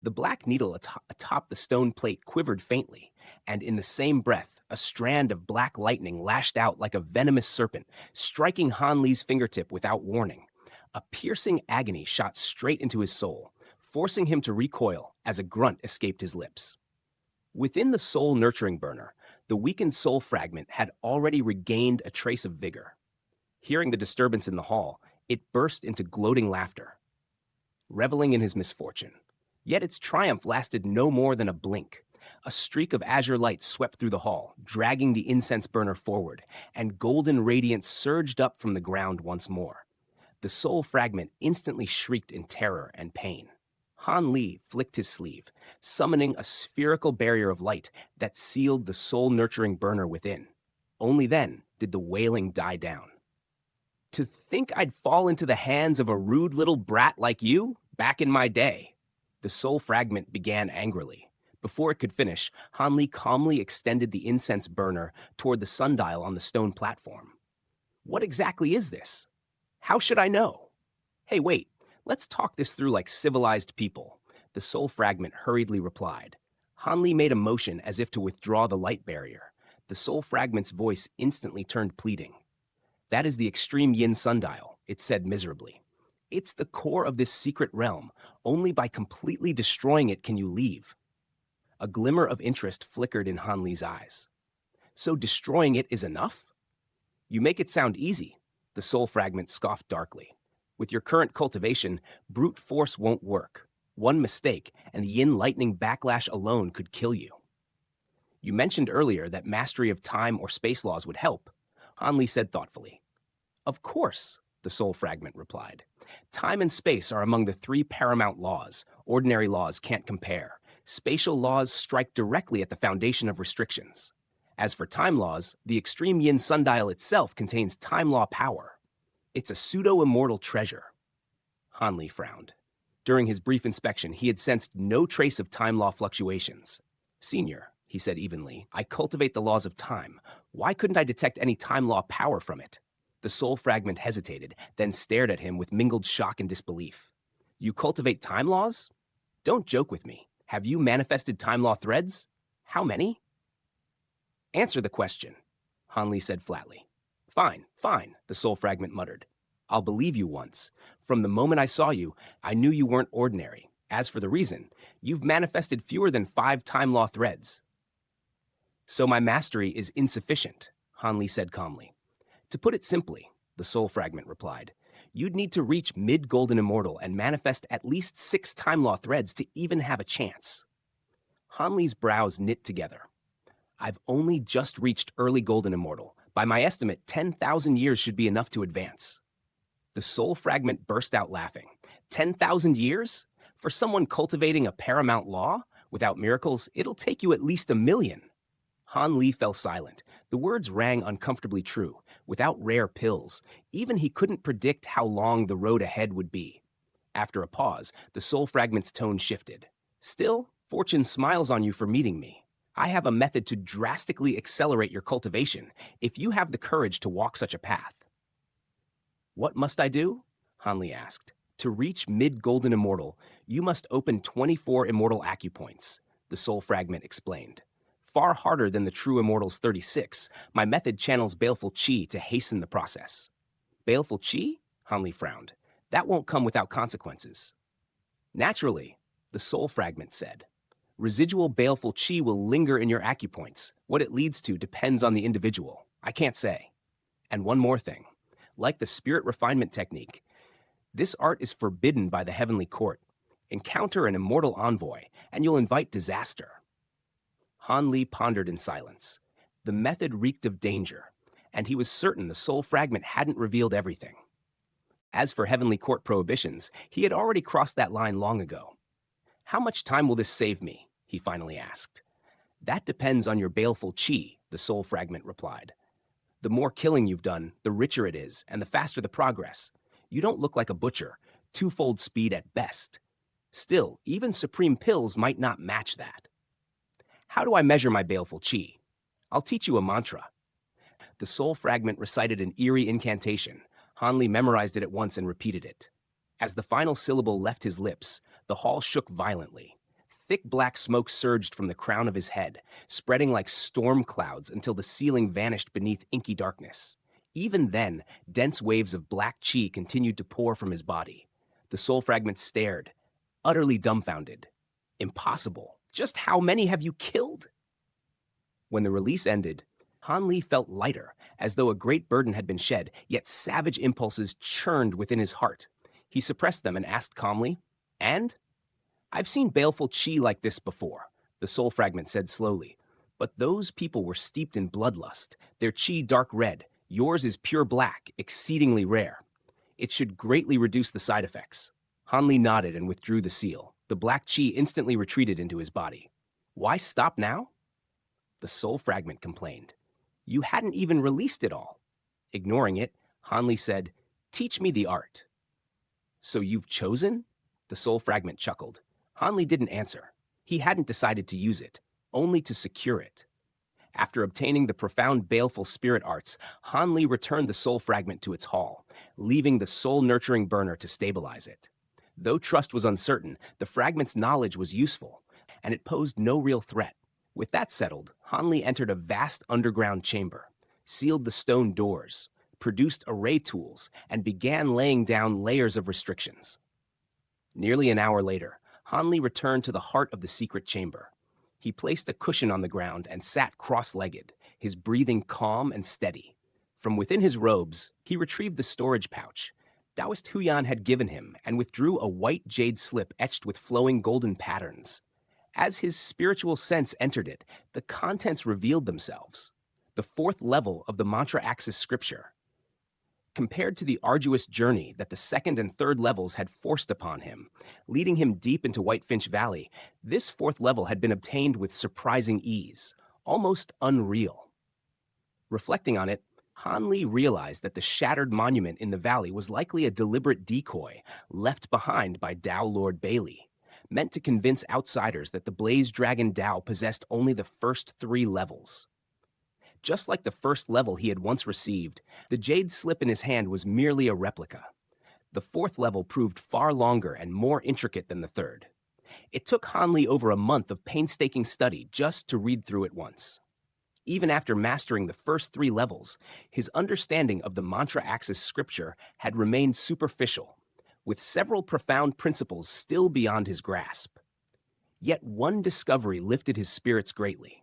The black needle atop the stone plate quivered faintly, and in the same breath, a strand of black lightning lashed out like a venomous serpent, striking Han Li's fingertip without warning. A piercing agony shot straight into his soul, forcing him to recoil as a grunt escaped his lips. Within the soul nurturing burner, the weakened soul fragment had already regained a trace of vigor. Hearing the disturbance in the hall, it burst into gloating laughter, reveling in his misfortune. Yet its triumph lasted no more than a blink. A streak of azure light swept through the hall, dragging the incense burner forward, and golden radiance surged up from the ground once more. The soul fragment instantly shrieked in terror and pain. Han Li flicked his sleeve, summoning a spherical barrier of light that sealed the soul-nurturing burner within. Only then did the wailing die down. To think I'd fall into the hands of a rude little brat like you, back in my day. The soul fragment began angrily. Before it could finish, Han Li calmly extended the incense burner toward the sundial on the stone platform. What exactly is this? How should I know? Hey, wait, let's talk this through like civilized people, the soul fragment hurriedly replied. Han Li made a motion as if to withdraw the light barrier. The soul fragment's voice instantly turned pleading. That is the extreme yin sundial, it said miserably. It's the core of this secret realm. Only by completely destroying it can you leave. A glimmer of interest flickered in Han Li's eyes. So destroying it is enough? You make it sound easy, the soul fragment scoffed darkly. With your current cultivation, brute force won't work. One mistake, and the yin lightning backlash alone could kill you. You mentioned earlier that mastery of time or space laws would help, Han Li said thoughtfully. Of course, the soul fragment replied. Time and space are among the three paramount laws. Ordinary laws can't compare. Spatial laws strike directly at the foundation of restrictions. As for time laws, the extreme yin sundial itself contains time law power. It's a pseudo-immortal treasure. Han Li frowned. During his brief inspection, he had sensed no trace of time law fluctuations. Senior, he said evenly, I cultivate the laws of time. Why couldn't I detect any time law power from it? The soul fragment hesitated, then stared at him with mingled shock and disbelief. You cultivate time laws? Don't joke with me. Have you manifested time law threads? How many? Answer the question, Han Li said flatly. Fine, fine, the soul fragment muttered. I'll believe you once. From the moment I saw you, I knew you weren't ordinary. As for the reason, you've manifested fewer than 5 time law threads. So my mastery is insufficient, Han Li said calmly. To put it simply, the soul fragment replied, you'd need to reach mid-golden immortal and manifest at least 6 time law threads to even have a chance. Han Li's brows knit together. I've only just reached early golden immortal. By my estimate, 10,000 years should be enough to advance. The soul fragment burst out laughing. 10,000 years? For someone cultivating a paramount law? Without miracles, it'll take you at least 1,000,000. Han Li fell silent. The words rang uncomfortably true. Without rare pills, even he couldn't predict how long the road ahead would be. After a pause, the soul fragment's tone shifted. Still, fortune smiles on you for meeting me. I have a method to drastically accelerate your cultivation if you have the courage to walk such a path. What must I do? Han Li asked. To reach mid-golden immortal, you must open 24 immortal acupoints, the soul fragment explained. Far harder than the true immortal's 36, my method channels baleful qi to hasten the process. Baleful qi? Han Li frowned. That won't come without consequences. Naturally, the soul fragment said. Residual baleful qi will linger in your acupoints. What it leads to depends on the individual. I can't say. And one more thing. Like the spirit refinement technique, this art is forbidden by the heavenly court. Encounter an immortal envoy, and you'll invite disaster. Han Li pondered in silence. The method reeked of danger, and he was certain the soul fragment hadn't revealed everything. As for heavenly court prohibitions, he had already crossed that line long ago. How much time will this save me? He finally asked. That depends on your baleful qi, the soul fragment replied. The more killing you've done, the richer it is, and the faster the progress. You don't look like a butcher, twofold speed at best. Still, even supreme pills might not match that. How do I measure my baleful qi? I'll teach you a mantra. The soul fragment recited an eerie incantation. Han Li memorized it at once and repeated it. As the final syllable left his lips, the hall shook violently. Thick black smoke surged from the crown of his head, spreading like storm clouds until the ceiling vanished beneath inky darkness. Even then, dense waves of black chi continued to pour from his body. The soul fragment stared, utterly dumbfounded. Impossible. Just how many have you killed? When the release ended, Han Li felt lighter, as though a great burden had been shed, yet savage impulses churned within his heart. He suppressed them and asked calmly, "And?" "I've seen baleful chi like this before," the soul fragment said slowly. "But those people were steeped in bloodlust, their chi dark red. Yours is pure black, exceedingly rare. It should greatly reduce the side effects." Han Li nodded and withdrew the seal. The black chi instantly retreated into his body. "Why stop now?" The soul fragment complained. "You hadn't even released it all." Ignoring it, Han Li said, "Teach me the art." "So you've chosen?" The soul fragment chuckled. Han Li didn't answer. He hadn't decided to use it, only to secure it. After obtaining the profound baleful spirit arts, Han Li returned the soul fragment to its hall, leaving the soul-nurturing burner to stabilize it. Though trust was uncertain, the fragment's knowledge was useful, and it posed no real threat. With that settled, Han Li entered a vast underground chamber, sealed the stone doors, produced array tools, and began laying down layers of restrictions. Nearly an hour later, Han Li returned to the heart of the secret chamber. He placed a cushion on the ground and sat cross-legged, his breathing calm and steady. From within his robes, he retrieved the storage pouch Taoist Huyan had given him and withdrew a white jade slip etched with flowing golden patterns. As his spiritual sense entered it, the contents revealed themselves. The fourth level of the Mantra Axis scripture. Compared to the arduous journey that the second and third levels had forced upon him, leading him deep into Whitefinch Valley, this fourth level had been obtained with surprising ease, almost unreal. Reflecting on it, Han Li realized that the shattered monument in the valley was likely a deliberate decoy left behind by Tao Lord Bailey, meant to convince outsiders that the Blaze Dragon Tao possessed only the first 3 levels. Just like the first level he had once received, the jade slip in his hand was merely a replica. The fourth level proved far longer and more intricate than the third. It took Han Li over a month of painstaking study just to read through it once. Even after mastering the first 3 levels, his understanding of the Mantra Axis scripture had remained superficial, with several profound principles still beyond his grasp. Yet one discovery lifted his spirits greatly.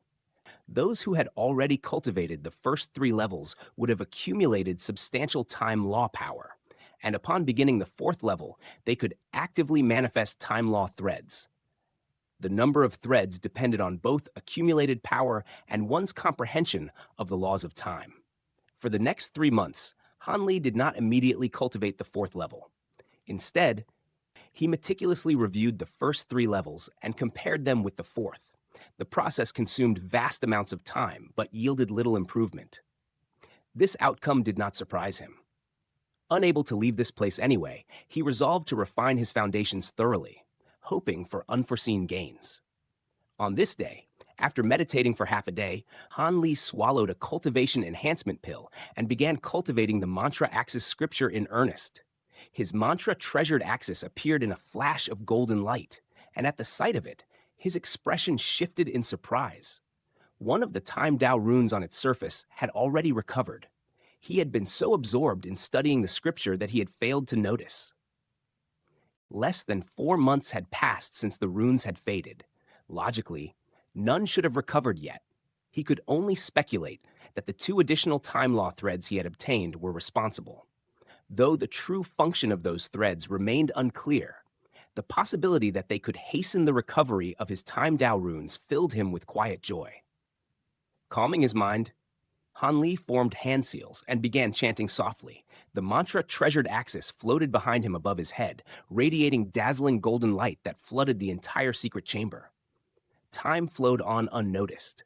Those who had already cultivated the first 3 levels would have accumulated substantial time law power, and upon beginning the 4th level, they could actively manifest time law threads. The number of threads depended on both accumulated power and one's comprehension of the laws of time. For the next 3 months, Han Li did not immediately cultivate the 4th level. Instead, he meticulously reviewed the first 3 levels and compared them with the 4th. The process consumed vast amounts of time, but yielded little improvement. This outcome did not surprise him. Unable to leave this place anyway, he resolved to refine his foundations thoroughly, hoping for unforeseen gains. On this day, after meditating for half a day, Han Li swallowed a cultivation enhancement pill and began cultivating the Mantra Axis scripture in earnest. His mantra treasured axis appeared in a flash of golden light, and at the sight of it, his expression shifted in surprise. One of the Time Tao runes on its surface had already recovered. He had been so absorbed in studying the scripture that he had failed to notice. Less than 4 months had passed since the runes had faded. Logically, none should have recovered yet. He could only speculate that the 2 additional time law threads he had obtained were responsible. Though the true function of those threads remained unclear, the possibility that they could hasten the recovery of his Time Tao runes filled him with quiet joy. Calming his mind, Han Li formed hand seals and began chanting softly. The mantra treasured axis floated behind him above his head, radiating dazzling golden light that flooded the entire secret chamber. Time flowed on unnoticed.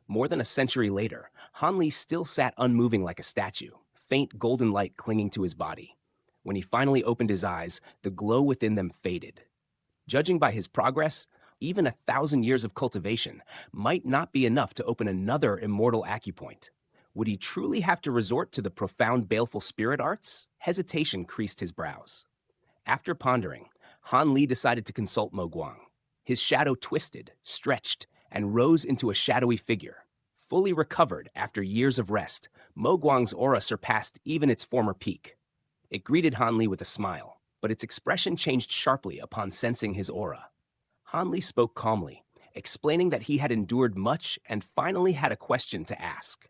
More than a century later, Han Li still sat unmoving like a statue, faint golden light clinging to his body. When he finally opened his eyes, the glow within them faded. Judging by his progress, even 1,000 years of cultivation might not be enough to open another immortal acupoint. Would he truly have to resort to the profound baleful spirit arts? Hesitation creased his brows. After pondering, Han Li decided to consult Mo Guang. His shadow twisted, stretched, and rose into a shadowy figure. Fully recovered after years of rest, Mo Guang's aura surpassed even its former peak. It greeted Han Li with a smile, but its expression changed sharply upon sensing his aura. Han Li spoke calmly, explaining that he had endured much and finally had a question to ask.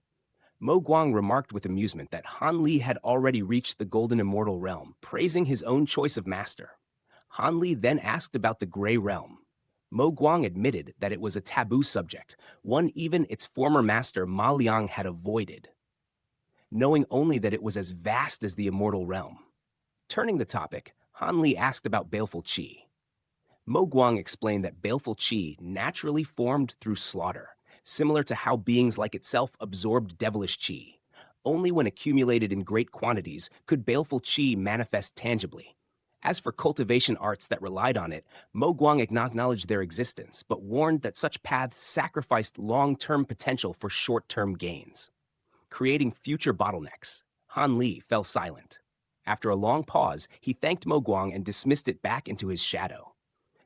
Mo Guang remarked with amusement that Han Li had already reached the golden immortal realm, praising his own choice of master. Han Li then asked about the Gray Realm. Mo Guang admitted that it was a taboo subject, one even its former master Ma Liang had avoided, knowing only that it was as vast as the immortal realm. Turning the topic, Han Li asked about baleful qi. Mo Guang explained that baleful qi naturally formed through slaughter, similar to how beings like itself absorbed devilish qi. Only when accumulated in great quantities could baleful qi manifest tangibly. As for cultivation arts that relied on it, Mo Guang acknowledged their existence, but warned that such paths sacrificed long-term potential for short-term gains, creating future bottlenecks. Han Li fell silent. After a long pause, he thanked Mo Guang and dismissed it back into his shadow.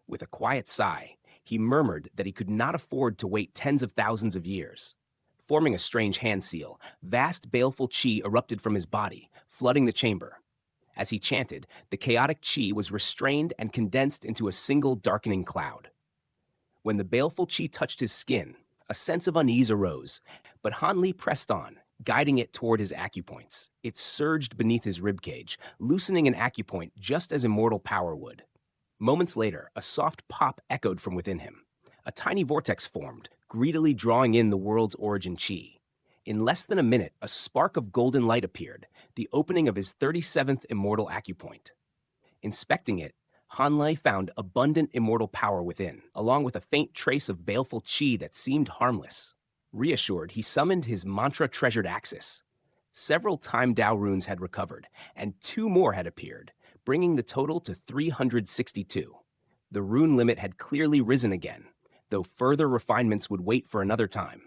With a quiet sigh, he murmured that he could not afford to wait tens of thousands of years. Forming a strange hand seal, vast baleful qi erupted from his body, flooding the chamber. As he chanted, the chaotic qi was restrained and condensed into a single darkening cloud. When the baleful qi touched his skin, a sense of unease arose, but Han Li pressed on, guiding it toward his acupoints. It surged beneath his ribcage, loosening an acupoint just as immortal power would. Moments later, a soft pop echoed from within him. A tiny vortex formed, greedily drawing in the world's origin qi. In less than a minute, a spark of golden light appeared, the opening of his 37th immortal acupoint. Inspecting it, Han Li found abundant immortal power within, along with a faint trace of baleful qi that seemed harmless. Reassured, he summoned his mantra-treasured axis. Several time Dao runes had recovered, and 2 more had appeared, bringing the total to 362. The rune limit had clearly risen again, though further refinements would wait for another time.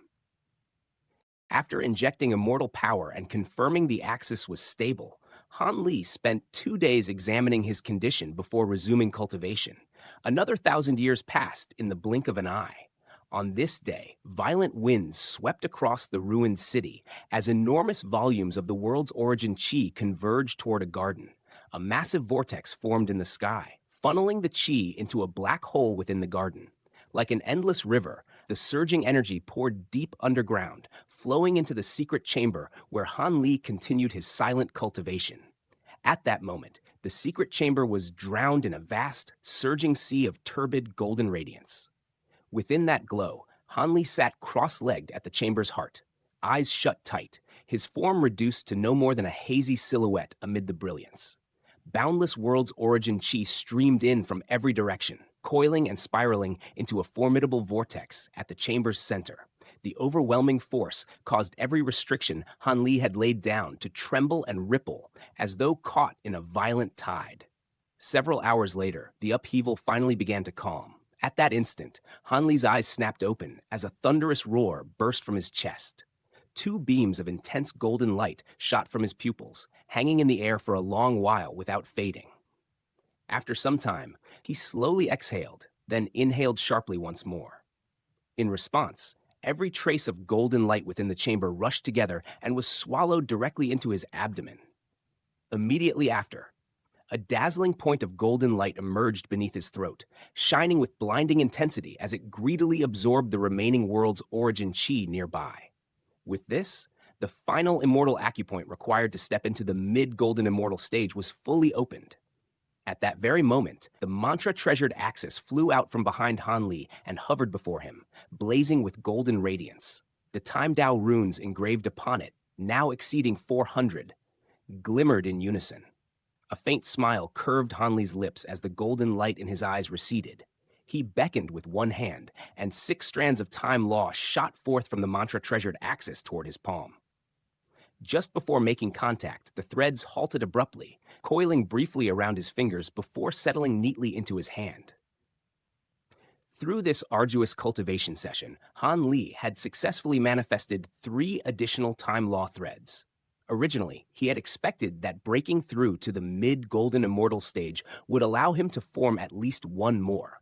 After injecting immortal power and confirming the axis was stable, Han Li spent 2 days examining his condition before resuming cultivation. Another 1,000 years passed in the blink of an eye. On this day, violent winds swept across the ruined city as enormous volumes of the world's origin qi converged toward a garden. A massive vortex formed in the sky, funneling the qi into a black hole within the garden. Like an endless river, the surging energy poured deep underground, flowing into the secret chamber where Han Li continued his silent cultivation. At that moment, the secret chamber was drowned in a vast, surging sea of turbid golden radiance. Within that glow, Han Li sat cross-legged at the chamber's heart, eyes shut tight, his form reduced to no more than a hazy silhouette amid the brilliance. Boundless world's origin qi streamed in from every direction, coiling and spiraling into a formidable vortex at the chamber's center. The overwhelming force caused every restriction Han Li had laid down to tremble and ripple as though caught in a violent tide. Several hours later, the upheaval finally began to calm. At that instant, Han Li's eyes snapped open as a thunderous roar burst from his chest. 2 beams of intense golden light shot from his pupils, hanging in the air for a long while without fading. After some time, he slowly exhaled, then inhaled sharply once more. In response, every trace of golden light within the chamber rushed together and was swallowed directly into his abdomen. Immediately after, a dazzling point of golden light emerged beneath his throat, shining with blinding intensity as it greedily absorbed the remaining world's origin qi nearby. With this, the final immortal acupoint required to step into the mid-golden immortal stage was fully opened. At that very moment, the mantra-treasured axis flew out from behind Han Li and hovered before him, blazing with golden radiance. The time Dao runes engraved upon it, now exceeding 400, glimmered in unison. A faint smile curved Han Li's lips as the golden light in his eyes receded. He beckoned with one hand, and 6 strands of time law shot forth from the mantra-treasured axis toward his palm. Just before making contact, the threads halted abruptly, coiling briefly around his fingers before settling neatly into his hand. Through this arduous cultivation session, Han Li had successfully manifested 3 additional time law threads. Originally, he had expected that breaking through to the mid-golden immortal stage would allow him to form at least 1 more.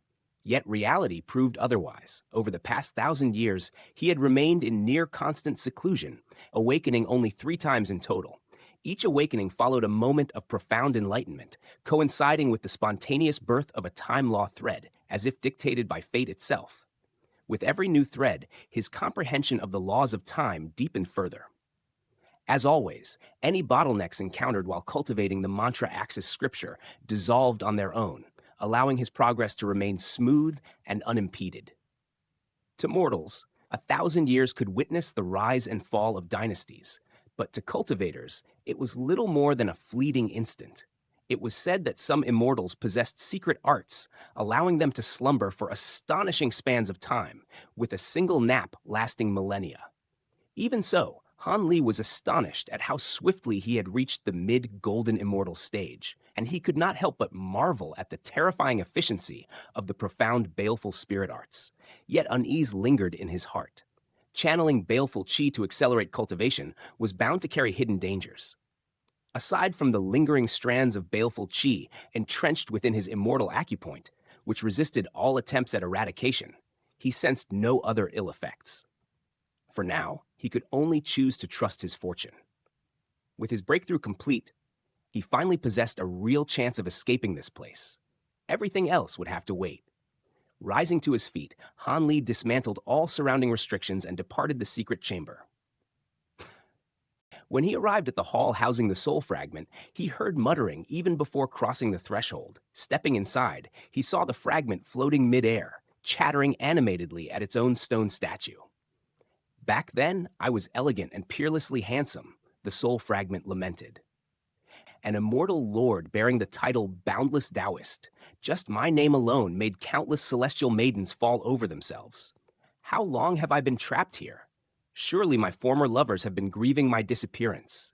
Yet reality proved otherwise. Over the past 1,000 years, he had remained in near constant seclusion, awakening only 3 times in total. Each awakening followed a moment of profound enlightenment, coinciding with the spontaneous birth of a time law thread, as if dictated by fate itself. With every new thread, his comprehension of the laws of time deepened further. As always, any bottlenecks encountered while cultivating the mantra axis scripture dissolved on their own, allowing his progress to remain smooth and unimpeded. To mortals, 1,000 years could witness the rise and fall of dynasties, but to cultivators, it was little more than a fleeting instant. It was said that some immortals possessed secret arts, allowing them to slumber for astonishing spans of time, with a single nap lasting millennia. Even so, Han Li was astonished at how swiftly he had reached the mid-golden immortal stage, and he could not help but marvel at the terrifying efficiency of the profound baleful spirit arts. Yet unease lingered in his heart. Channeling baleful chi to accelerate cultivation was bound to carry hidden dangers. Aside from the lingering strands of baleful chi entrenched within his immortal acupoint, which resisted all attempts at eradication, he sensed no other ill effects. For now, he could only choose to trust his fortune. With his breakthrough complete, he finally possessed a real chance of escaping this place. Everything else would have to wait. Rising to his feet, Han Li dismantled all surrounding restrictions and departed the secret chamber. When he arrived at the hall housing the soul fragment, he heard muttering even before crossing the threshold. Stepping inside, he saw the fragment floating midair, chattering animatedly at its own stone statue. Back then, I was elegant and peerlessly handsome, the soul fragment lamented. An immortal lord bearing the title Boundless Taoist. Just my name alone made countless celestial maidens fall over themselves. How long have I been trapped here? Surely my former lovers have been grieving my disappearance.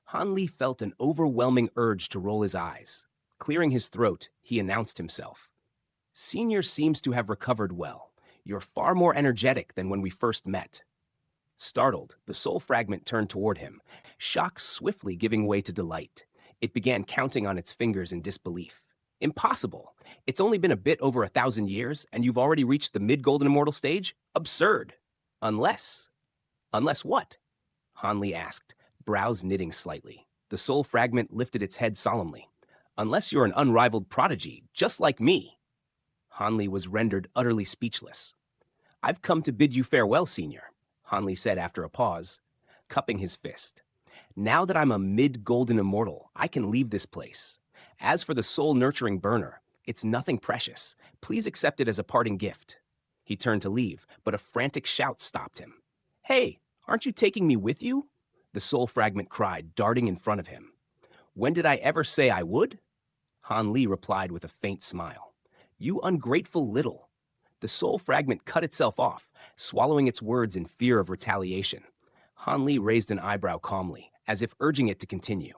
Han Li felt an overwhelming urge to roll his eyes. Clearing his throat, he announced himself. Senior seems to have recovered well. You're far more energetic than when we first met. Startled, the soul fragment turned toward him, shock swiftly giving way to delight. It began counting on its fingers in disbelief. Impossible! It's only been a bit over 1,000 years, and you've already reached the mid-golden immortal stage? Absurd! Unless what? Han Li asked, brows knitting slightly. The soul fragment lifted its head solemnly. Unless you're an unrivaled prodigy, just like me. Han Li was rendered utterly speechless. I've come to bid you farewell, Senior, Han Li said after a pause, cupping his fist. Now that I'm a mid-golden immortal, I can leave this place. As for the soul-nurturing burner, it's nothing precious. Please accept it as a parting gift. He turned to leave, but a frantic shout stopped him. Hey, aren't you taking me with you? The soul fragment cried, darting in front of him. When did I ever say I would? Han Li replied with a faint smile. You ungrateful little. The soul fragment cut itself off, swallowing its words in fear of retaliation. Han Li raised an eyebrow calmly, as if urging it to continue.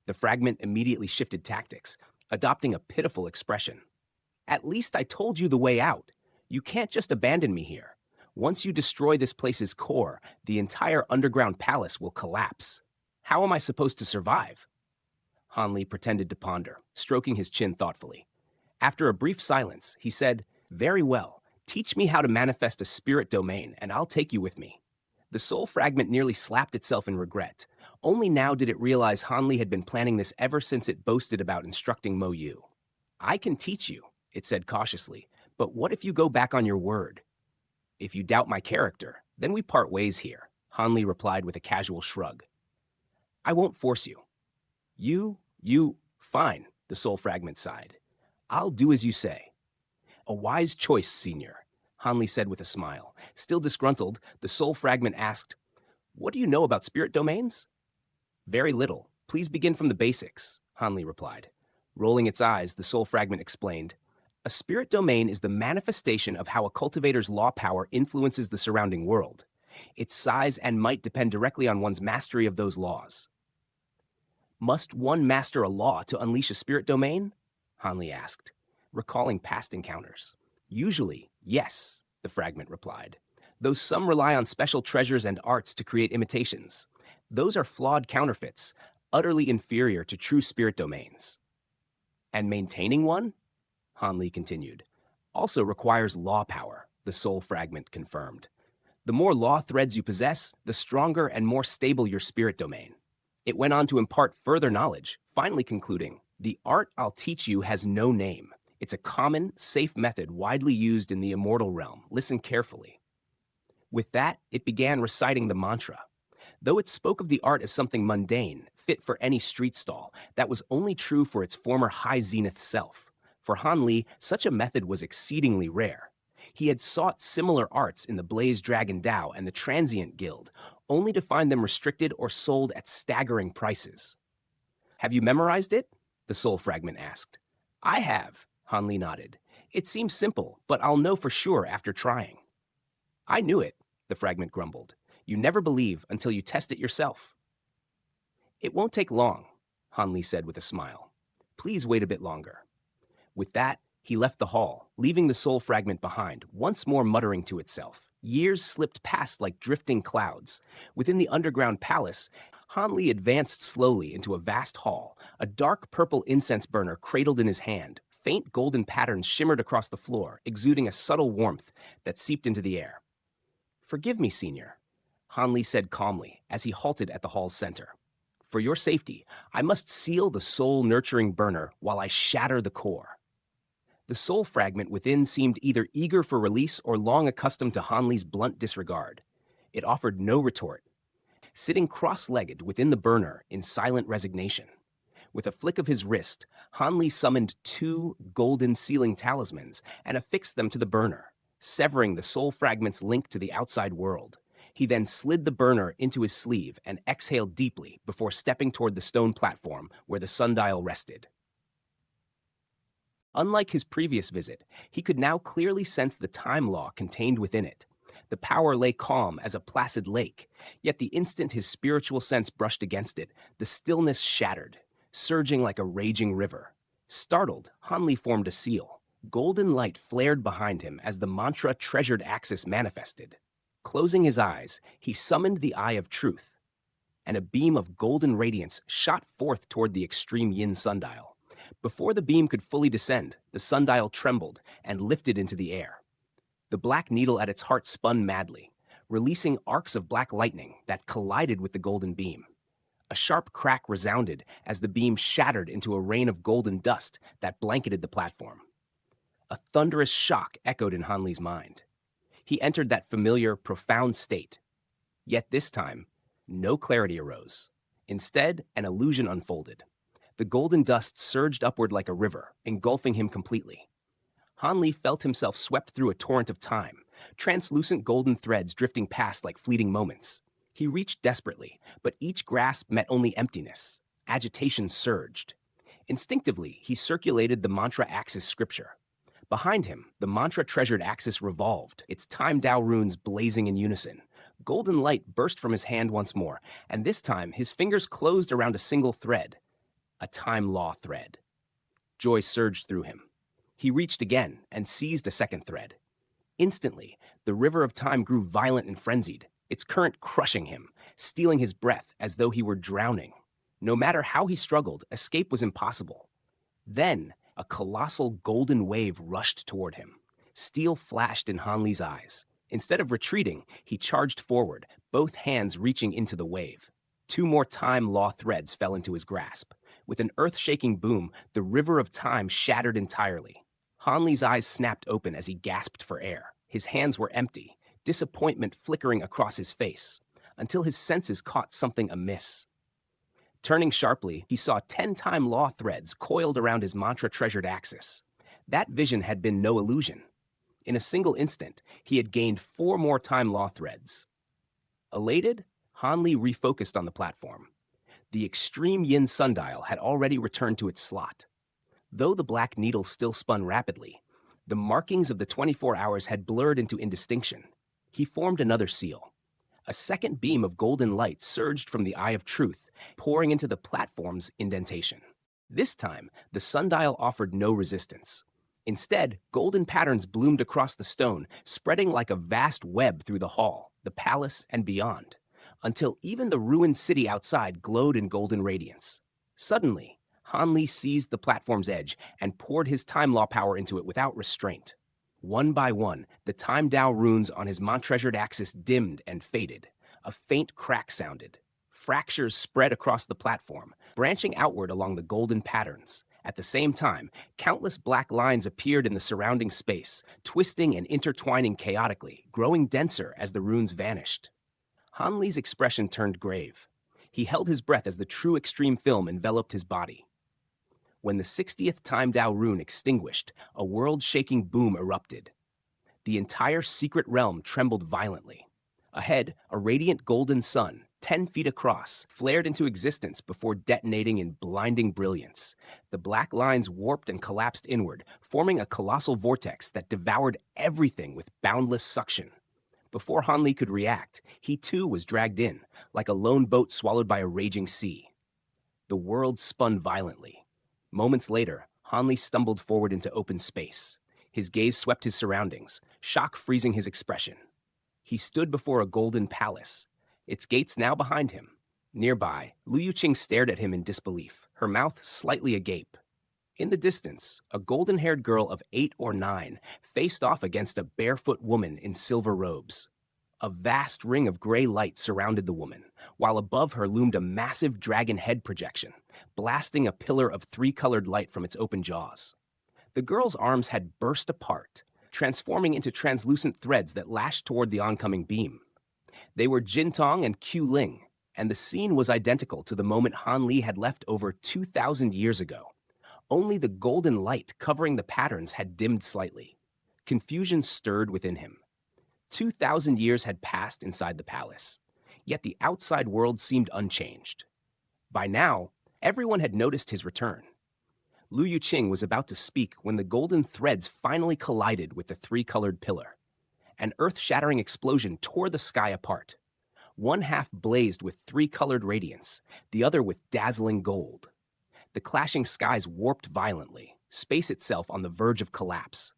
The fragment immediately shifted tactics, adopting a pitiful expression. At least I told you the way out. You can't just abandon me here. Once you destroy this place's core, the entire underground palace will collapse. How am I supposed to survive? Han Li pretended to ponder, stroking his chin thoughtfully. After a brief silence, he said, Very well, teach me how to manifest a spirit domain, and I'll take you with me. The soul fragment nearly slapped itself in regret. Only now did it realize Han Li had been planning this ever since it boasted about instructing Mo Yu. I can teach you, it said cautiously, but what if you go back on your word? If you doubt my character, then we part ways here, Han Li replied with a casual shrug. I won't force you. Fine, the soul fragment sighed. I'll do as you say. A wise choice, Senior, Han Li said with a smile. Still disgruntled, the soul fragment asked, What do you know about spirit domains? Very little. Please begin from the basics, Han Li replied. Rolling its eyes, the soul fragment explained, A spirit domain is the manifestation of how a cultivator's law power influences the surrounding world. Its size and might depend directly on one's mastery of those laws. Must one master a law to unleash a spirit domain? Han Li asked, recalling past encounters. Usually, yes, the fragment replied, though some rely on special treasures and arts to create imitations. Those are flawed counterfeits, utterly inferior to true spirit domains. And maintaining one? Han Li continued. also requires law power, the soul fragment confirmed. The more law threads you possess, the stronger and more stable your spirit domain. It went on to impart further knowledge, finally concluding, the art I'll teach you has no name. It's a common, safe method widely used in the Immortal Realm. Listen carefully. With that, it began reciting the mantra. Though it spoke of the art as something mundane, fit for any street stall, that was only true for its former high zenith self. For Han Li, such a method was exceedingly rare. He had sought similar arts in the Blaze Dragon Dao and the Transient Guild, only to find them restricted or sold at staggering prices. Have you memorized it? The soul fragment asked. I have, Han Li nodded. It seems simple, but I'll know for sure after trying. I knew it, the fragment grumbled. You never believe until you test it yourself. It won't take long, Han Li said with a smile. Please wait a bit longer. With that, he left the hall, leaving the soul fragment behind, once more muttering to itself. Years slipped past like drifting clouds. Within the underground palace, Han Li advanced slowly into a vast hall, a dark purple incense burner cradled in his hand. Faint golden patterns shimmered across the floor, exuding a subtle warmth that seeped into the air. Forgive me, Senior, Han Li said calmly as he halted at the hall's center. For your safety, I must seal the soul-nurturing burner while I shatter the core. The soul fragment within seemed either eager for release or long accustomed to Han Li's blunt disregard. It offered no retort, sitting cross-legged within the burner in silent resignation. With a flick of his wrist, Han Li summoned 2 golden sealing talismans and affixed them to the burner, severing the soul fragment's link to the outside world. He then slid the burner into his sleeve and exhaled deeply before stepping toward the stone platform where the sundial rested. Unlike his previous visit, he could now clearly sense the time law contained within it. The power lay calm as a placid lake, yet the instant his spiritual sense brushed against it, the stillness shattered, surging like a raging river. Startled, Han Li formed a seal. Golden light flared behind him as the mantra treasured axis manifested. Closing his eyes, he summoned the Eye of Truth, and a beam of golden radiance shot forth toward the extreme yin sundial. Before the beam could fully descend, the sundial trembled and lifted into the air. The black needle at its heart spun madly, releasing arcs of black lightning that collided with the golden beam. A sharp crack resounded as the beam shattered into a rain of golden dust that blanketed the platform. A thunderous shock echoed in Han Li's mind. He entered that familiar, profound state. Yet this time, no clarity arose. Instead, an illusion unfolded. The golden dust surged upward like a river, engulfing him completely. Han Li felt himself swept through a torrent of time, translucent golden threads drifting past like fleeting moments. He reached desperately, but each grasp met only emptiness. Agitation surged. Instinctively, he circulated the mantra axis scripture. Behind him, the mantra-treasured axis revolved, its time Dao runes blazing in unison. Golden light burst from his hand once more, and this time his fingers closed around a single thread, a time law thread. Joy surged through him. He reached again and seized a second thread. Instantly, the river of time grew violent and frenzied, its current crushing him, stealing his breath as though he were drowning. No matter how he struggled, escape was impossible. Then, a colossal golden wave rushed toward him. Steel flashed in Han Li's eyes. Instead of retreating, he charged forward, both hands reaching into the wave. 2 more time law threads fell into his grasp. With an earth-shaking boom, the river of time shattered entirely. Han Li's eyes snapped open as he gasped for air. His hands were empty, disappointment flickering across his face, until his senses caught something amiss. Turning sharply, he saw 10 time law threads coiled around his mantra-treasured axis. That vision had been no illusion. In a single instant, he had gained 4 more time law threads. Elated, Han Li refocused on the platform. The extreme yin sundial had already returned to its slot. Though the black needle still spun rapidly, the markings of the 24 hours had blurred into indistinction. He formed another seal. A second beam of golden light surged from the Eye of Truth, pouring into the platform's indentation. This time, the sundial offered no resistance. Instead, golden patterns bloomed across the stone, spreading like a vast web through the hall, the palace, and beyond, until even the ruined city outside glowed in golden radiance. Suddenly, Han Li seized the platform's edge and poured his time law power into it without restraint. One by one, the time Dao runes on his Montreasured axis dimmed and faded. A faint crack sounded. Fractures spread across the platform, branching outward along the golden patterns. At the same time, countless black lines appeared in the surrounding space, twisting and intertwining chaotically, growing denser as the runes vanished. Han Li's expression turned grave. He held his breath as the true extreme film enveloped his body. When the 60th Time Dao rune extinguished, a world-shaking boom erupted. The entire secret realm trembled violently. Ahead, a radiant golden sun, 10 feet across, flared into existence before detonating in blinding brilliance. The black lines warped and collapsed inward, forming a colossal vortex that devoured everything with boundless suction. Before Han Li could react, he too was dragged in, like a lone boat swallowed by a raging sea. The world spun violently. Moments later, Han Li stumbled forward into open space. His gaze swept his surroundings, shock freezing his expression. He stood before a golden palace, its gates now behind him. Nearby, Lu Yuqing stared at him in disbelief, her mouth slightly agape. In the distance, a golden-haired girl of 8 or 9 faced off against a barefoot woman in silver robes. A vast ring of gray light surrounded the woman, while above her loomed a massive dragon head projection, blasting a pillar of 3-colored light from its open jaws. The girl's arms had burst apart, transforming into translucent threads that lashed toward the oncoming beam. They were Jintong and Qiu Ling, and the scene was identical to the moment Han Li had left over 2,000 years ago. Only the golden light covering the patterns had dimmed slightly. Confusion stirred within him. 2,000 years had passed inside the palace, yet the outside world seemed unchanged. By now, everyone had noticed his return. Lu Yuqing was about to speak when the golden threads finally collided with the 3-colored pillar. An earth-shattering explosion tore the sky apart. One half blazed with 3-colored radiance, the other with dazzling gold. The clashing skies warped violently, space itself on the verge of collapse.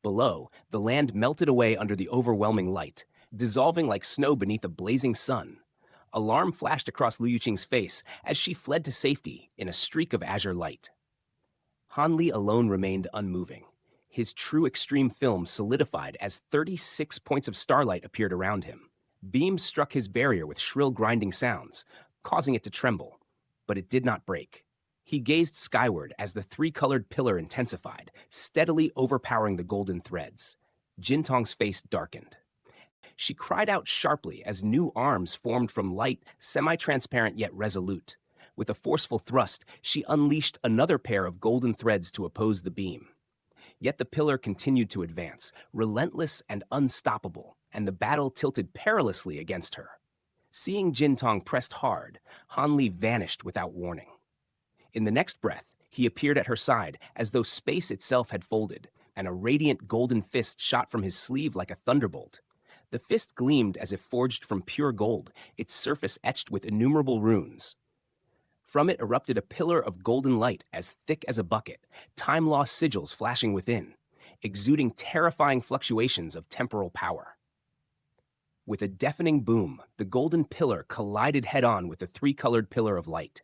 Below, the land melted away under the overwhelming light, dissolving like snow beneath a blazing sun. Alarm flashed across Lu Yuqing's face as she fled to safety in a streak of azure light. Han Li alone remained unmoving. His true extreme film solidified as 36 points of starlight appeared around him. Beams struck his barrier with shrill grinding sounds, causing it to tremble, but it did not break. He gazed skyward as the 3-colored pillar intensified, steadily overpowering the golden threads. Jintong's face darkened. She cried out sharply as new arms formed from light, semi-transparent yet resolute. With a forceful thrust, she unleashed another pair of golden threads to oppose the beam. Yet the pillar continued to advance, relentless and unstoppable, and the battle tilted perilously against her. Seeing Jintong pressed hard, Han Li vanished without warning. In the next breath, he appeared at her side as though space itself had folded, and a radiant golden fist shot from his sleeve like a thunderbolt. The fist gleamed as if forged from pure gold, its surface etched with innumerable runes. From it erupted a pillar of golden light as thick as a bucket, time-lost sigils flashing within, exuding terrifying fluctuations of temporal power. With a deafening boom, the golden pillar collided head-on with the 3-colored pillar of light.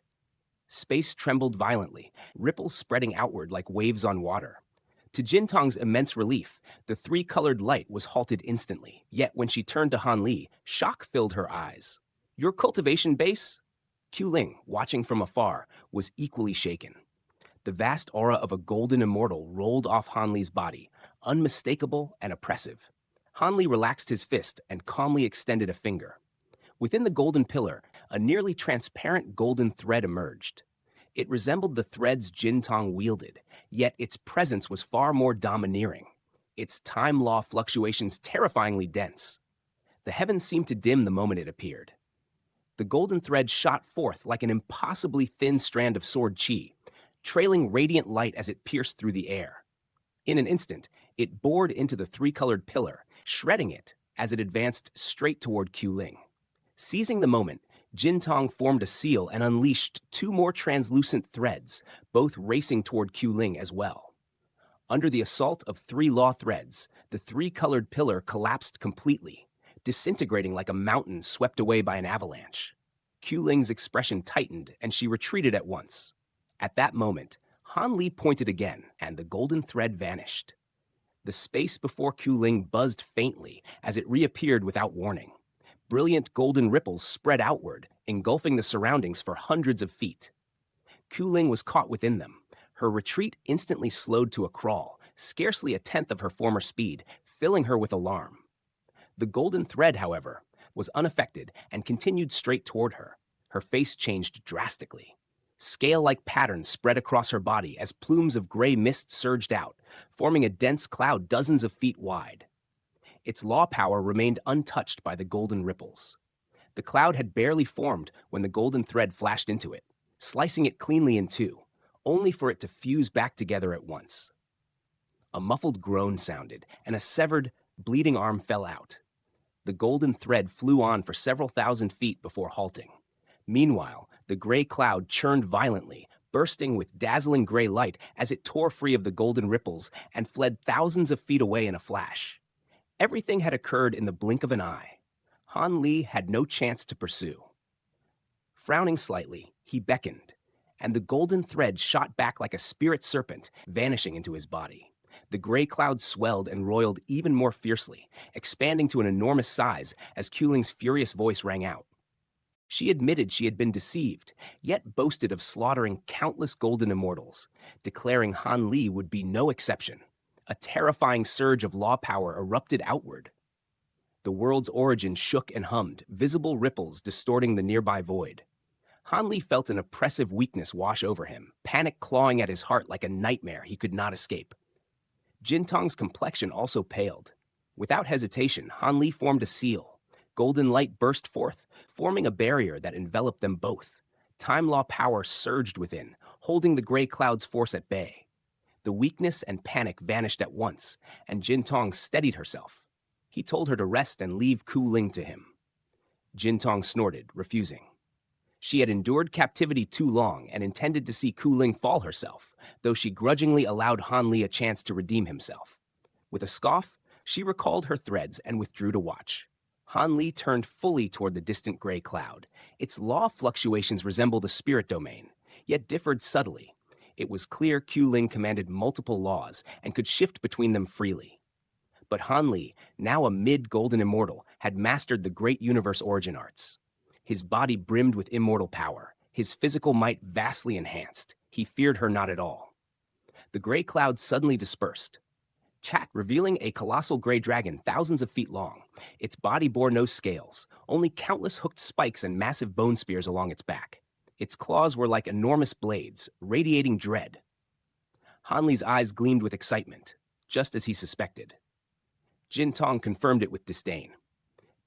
Space trembled violently, ripples spreading outward like waves on water. To Jintong's immense relief, the 3-colored light was halted instantly. Yet when she turned to Han Li, shock filled her eyes. "Your cultivation base?" Qiu Ling, watching from afar, was equally shaken. The vast aura of a golden immortal rolled off Han Li's body, unmistakable and oppressive. Han Li relaxed his fist and calmly extended a finger. Within the golden pillar, a nearly transparent golden thread emerged. It resembled the threads Jintong wielded, yet its presence was far more domineering, its time-law fluctuations terrifyingly dense. The heavens seemed to dim the moment it appeared. The golden thread shot forth like an impossibly thin strand of sword qi, trailing radiant light as it pierced through the air. In an instant, it bored into the 3-colored pillar, shredding it as it advanced straight toward Qiu Ling. Seizing the moment, Jintong formed a seal and unleashed 2 more translucent threads, both racing toward Qiu Ling as well. Under the assault of 3 law threads, the 3-colored pillar collapsed completely, disintegrating like a mountain swept away by an avalanche. Qiu Ling's expression tightened, and she retreated at once. At that moment, Han Li pointed again, and the golden thread vanished. The space before Kuling buzzed faintly as it reappeared without warning. Brilliant golden ripples spread outward, engulfing the surroundings for hundreds of feet. Kuling was caught within them. Her retreat instantly slowed to a crawl, scarcely a tenth of her former speed, filling her with alarm. The golden thread, however, was unaffected and continued straight toward her. Her face changed drastically. Scale-like patterns spread across her body as plumes of gray mist surged out, forming a dense cloud dozens of feet wide. Its law power remained untouched by the golden ripples. The cloud had barely formed when the golden thread flashed into it, slicing it cleanly in two, only for it to fuse back together at once. A muffled groan sounded, and a severed, bleeding arm fell out. The golden thread flew on for several thousand feet before halting. Meanwhile, the gray cloud churned violently, bursting with dazzling gray light as it tore free of the golden ripples and fled thousands of feet away in a flash. Everything had occurred in the blink of an eye. Han Li had no chance to pursue. Frowning slightly, he beckoned, and the golden thread shot back like a spirit serpent, vanishing into his body. The gray cloud swelled and roiled even more fiercely, expanding to an enormous size as Kuling's furious voice rang out. She admitted she had been deceived, yet boasted of slaughtering countless golden immortals, declaring Han Li would be no exception. A terrifying surge of law power erupted outward. The world's origin shook and hummed, visible ripples distorting the nearby void. Han Li felt an oppressive weakness wash over him, panic clawing at his heart like a nightmare he could not escape. Jin Tong's complexion also paled. Without hesitation, Han Li formed a seal. Golden light burst forth, forming a barrier that enveloped them both. Time law power surged within, holding the gray cloud's force at bay. The weakness and panic vanished at once, and Jin Tong steadied herself. He told her to rest and leave Kuling to him. Jin Tong snorted, refusing. She had endured captivity too long and intended to see Kuling fall herself, though she grudgingly allowed Han Li a chance to redeem himself. With a scoff, she recalled her threads and withdrew to watch. Han Li turned fully toward the distant gray cloud. Its law fluctuations resembled a spirit domain, yet differed subtly. It was clear Kuling commanded multiple laws and could shift between them freely. But Han Li, now a mid-golden immortal, had mastered the great universe origin arts. His body brimmed with immortal power, his physical might vastly enhanced. He feared her not at all. The gray cloud suddenly dispersed, revealing a colossal gray dragon thousands of feet long. Its body bore no scales, only countless hooked spikes and massive bone spears along its back. Its claws were like enormous blades, radiating dread. Han Li's eyes gleamed with excitement, just as he suspected. Jin Tong confirmed it with disdain.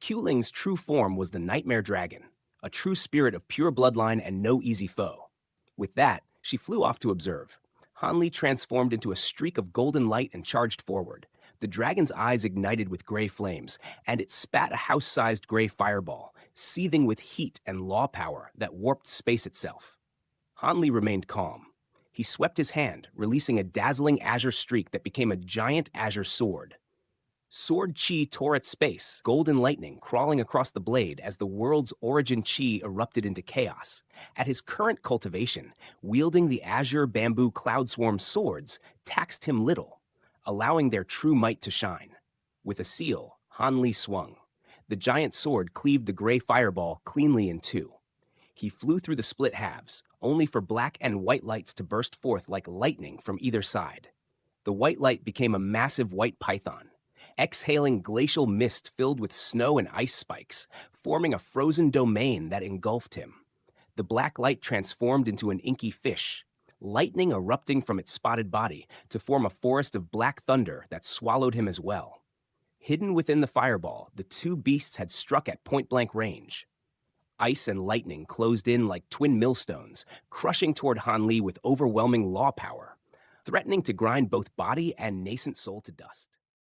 Kuling's true form was the nightmare dragon, a true spirit of pure bloodline and no easy foe. With that, she flew off to observe. Han Li transformed into a streak of golden light and charged forward. The dragon's eyes ignited with gray flames, and it spat a house-sized gray fireball, seething with heat and law power that warped space itself. Han Li remained calm. He swept his hand, releasing a dazzling azure streak that became a giant azure sword. Sword chi tore at space, golden lightning crawling across the blade as the world's origin chi erupted into chaos. At his current cultivation, wielding the azure bamboo cloud swarm swords taxed him little, allowing their true might to shine. With a seal, Han Li swung. The giant sword cleaved the gray fireball cleanly in two. He flew through the split halves, only for black and white lights to burst forth like lightning from either side. The white light became a massive white python, exhaling glacial mist filled with snow and ice spikes, forming a frozen domain that engulfed him. The black light transformed into an inky fish, lightning erupting from its spotted body to form a forest of black thunder that swallowed him as well. Hidden within the fireball, the two beasts had struck at point-blank range. Ice and lightning closed in like twin millstones, crushing toward Han Li with overwhelming law power, threatening to grind both body and nascent soul to dust.